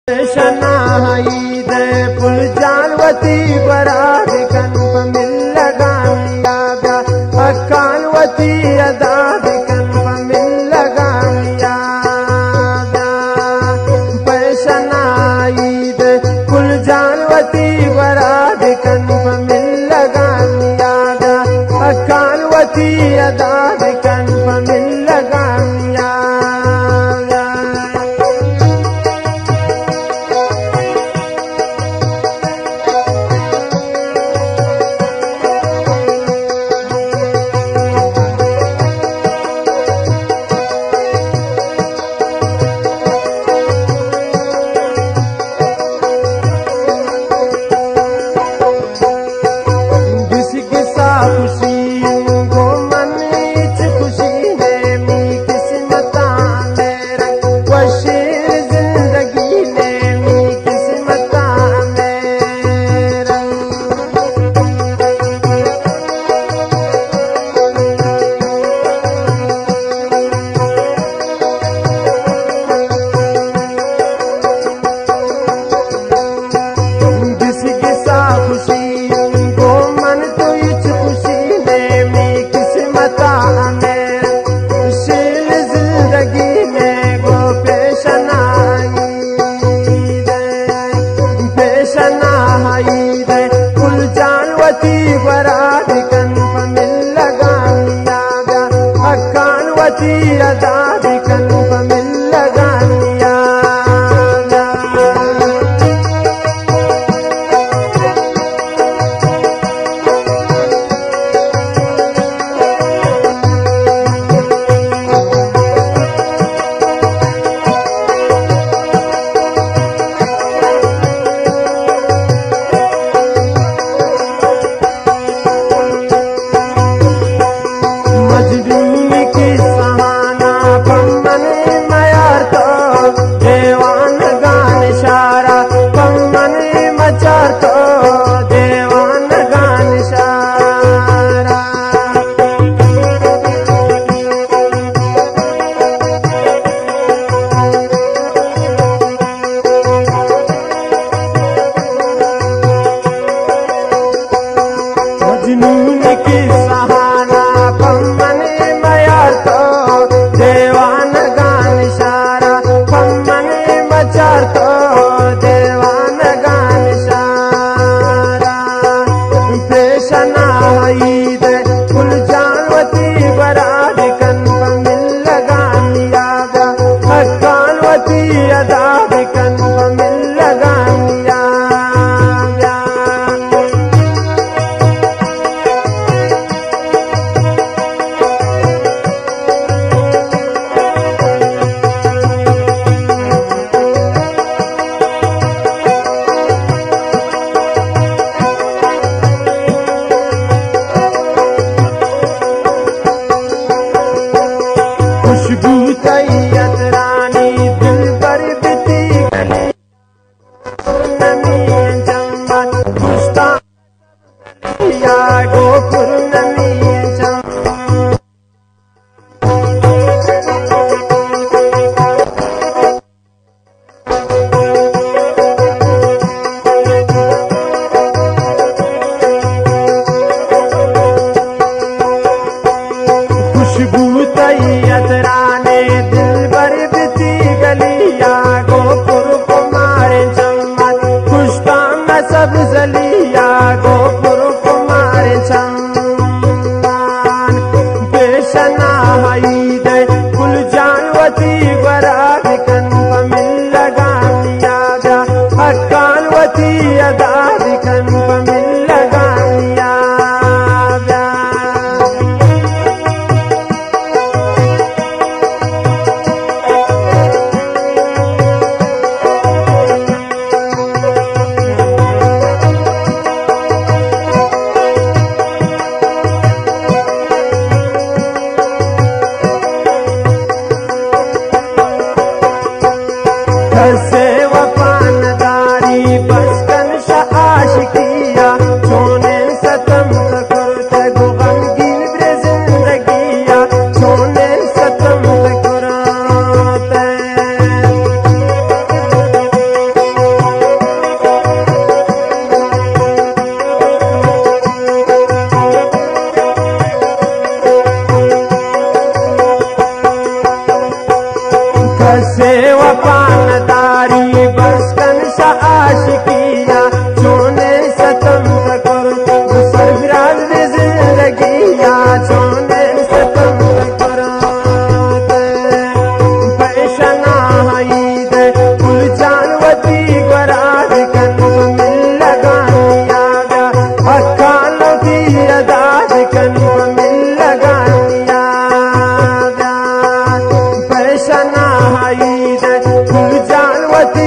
शनाई दे पुल जानवती बराद कनप मिल लगामिया दा अकालवती अदाद कनप मिल लगामिया दा पैशनाई दे पुल जानवती बराद कनप मिल लगामिया दा अकालवती अदाद कनप मिल लगामिया खानदारी बसकन सा आशिकिया सोने सतम कर सरफराज में जिंदगिया सोने सतम कर पैशना हईद कुल जानवती गराज कन मिल लगानिया अखालों की अदाद कन मिल लगानिया पैशना हईद कुल जानवती